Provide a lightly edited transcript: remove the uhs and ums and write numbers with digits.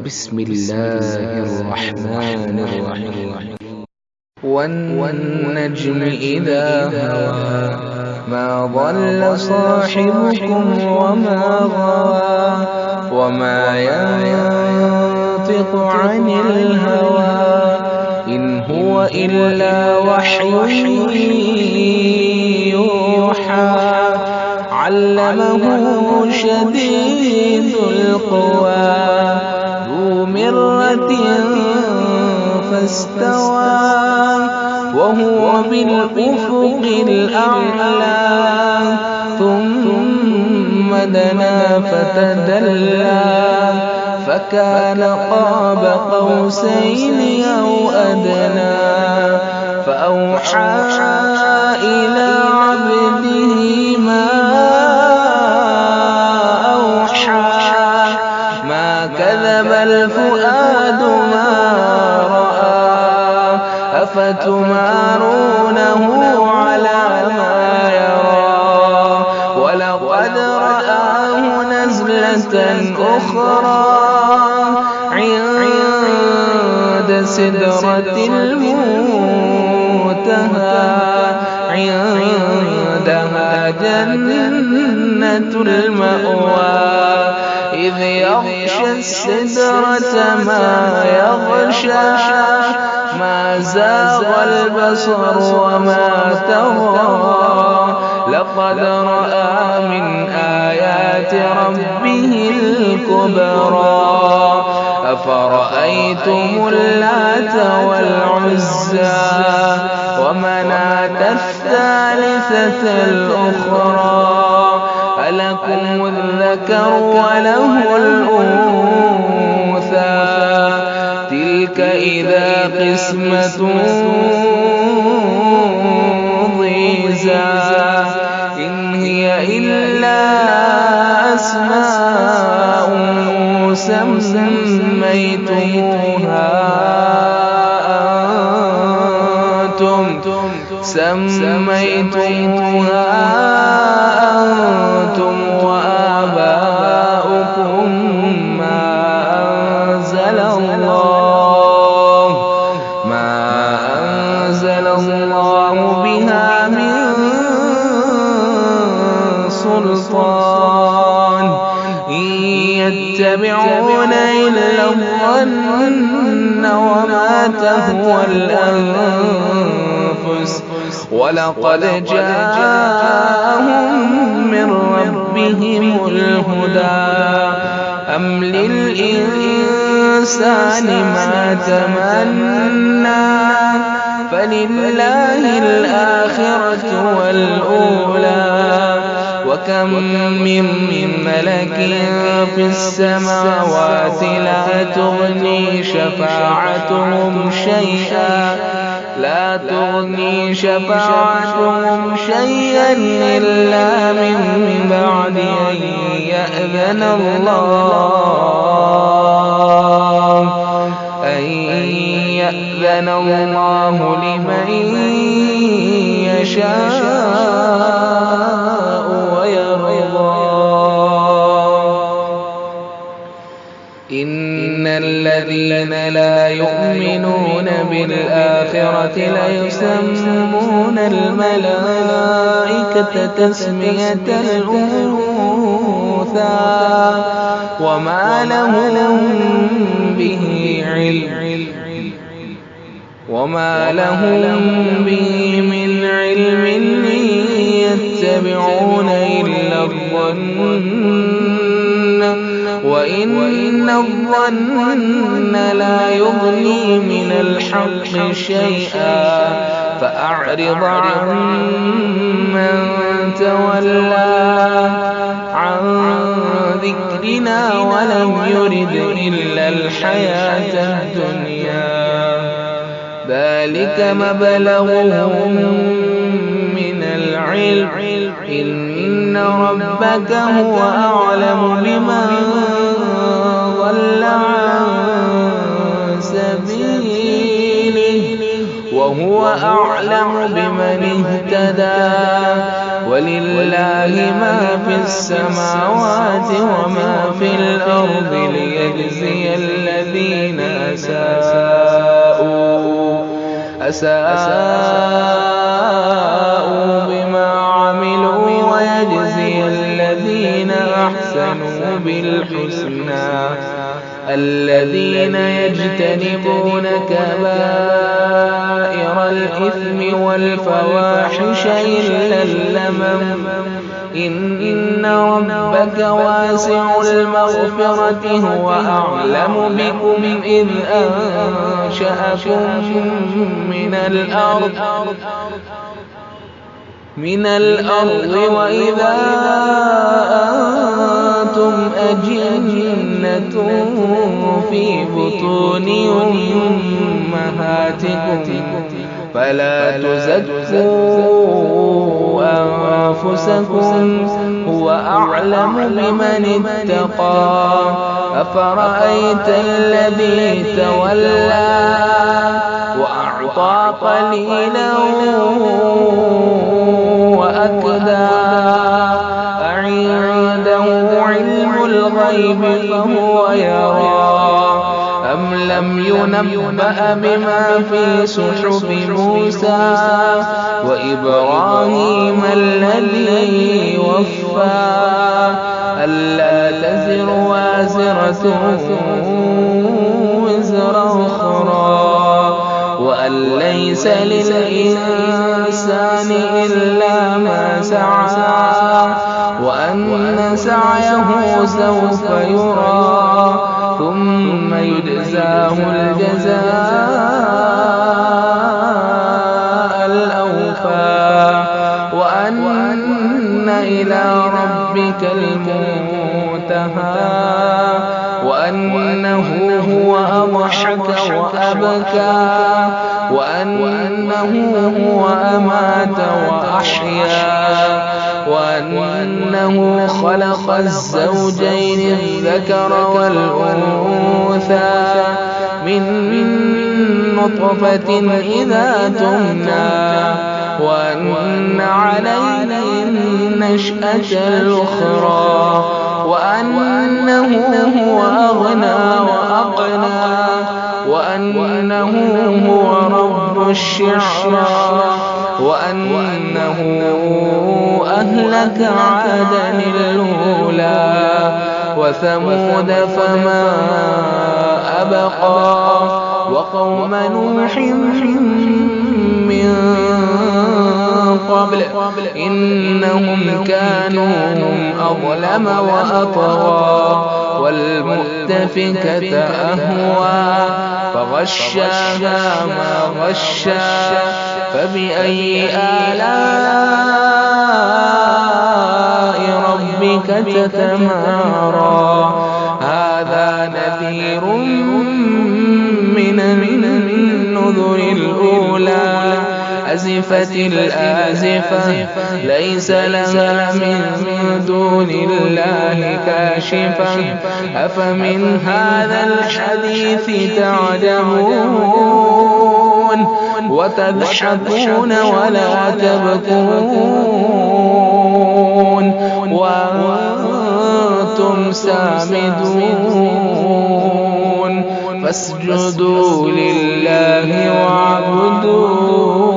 بسم الله الرحمن الرحيم. والنجم إذا هوى ما ضل صاحبكم وما غوى وما ينطق عن الهوى إن هو إلا وحي يوحى علمه شديد القوى ذو مرة فاستوى وهو بالأفق الأعلى ثم دنا فتدلى فكان قاب قوسين أو أدنى فأوحى إلى عبده ما أوحى ما كذب الفؤاد ما رأى أفتمارونه على ما يرى ولقد رآه نزلة أخرى عند سدرة المنتهى عندها جنة المأوى إذ يغشى السدرة ما يغشى ما زاغ البصر وما طغى لقد رأى من آيات ربه الكبرى أفرأيتم اللات والعزى ومناة الثالثة الأخرى ألكم الذكر وله الأنثى تلك إذا قسمة ضيزى إن هي إلا أسماء سميتموها أنتم وآباؤكم ما أنزل الله بها من سلطان إن يتبعون إلا الظن وما تهوى الأنفس ولقد جاءهم من ربهم الهدى أم للإنسان ما تمنى فلله الآخرة والأولى وكم من ملك في السماوات لا تغني شفاعتهم شيئا إلا من بعد أن يأذن الله لمن يشاء ويرضى إن الذين لا يؤمنون بالآخرة ليسمون الملائكة تسمية الأنثى وما لهم به من علم إن يتبعون إلا الظن وإن الظن لا يغني من الحق شيئا فأعرض عن من تولى عن ذكرنا ولم يرد إلا الحياة الدنيا ذلك مبلغهم من العلم إن ربك هو أعلم بمن ضل عن سبيله وهو أعلم بمن اهتدى ولله ما في السماوات وما في الأرض ليجزي الذين أساءوا بما عملوا ويجزي الذين أحسنوا بالحسنى الذين يجتنبون كبائر الإثم والفواحش إلا اللمم إن ربك واسع المغفرة هو أعلم بكم إذ أنشأكم من الأرض وإذا أنتم أجنة في بطون أمهاتكم فلا تزكوا أنفسكم هو أعلم بمن اتقى أفرأيت الذي تولى وأعطى قليلا وأكدى أعنده علم الغيب فهو يرى أم لم ينبأ بما في صحف موسى وإبراهيم الذي وفى ألا تزر وازرة وزر أخرى وأن ليس للإنسان إلا ما سعى وأن سعيه سوف يرى ثم يجزاه الجزاء الأوفى وأن إلى ربك المنتهى وأنه هو أضحك وأبكى وأنه هو أمات وأحيا وأنه خلق الزوجين الذكر والأنثى من نطفة إذا تمنى وأن عليه النشأة الأخرى وأنه هو أغنى وأقنى وأنه هو رب الشعرى وأنه أهلك عادا الأولى وثمود فما أبقى وقوم نوح من قبل إنهم كانوا أظلم وأطغى والمؤتفكة أهوى فغشاها ما غشا فبأي آلاء ربك تتمارى هذا نذير من النذر الأولى أزفت الآزفة ليس لها من دون الله كاشفة أفمن هذا الحديث تعجبون وتضحكون ولا تبكون وأنتم سامدون فاسجدوا لله واعبدوا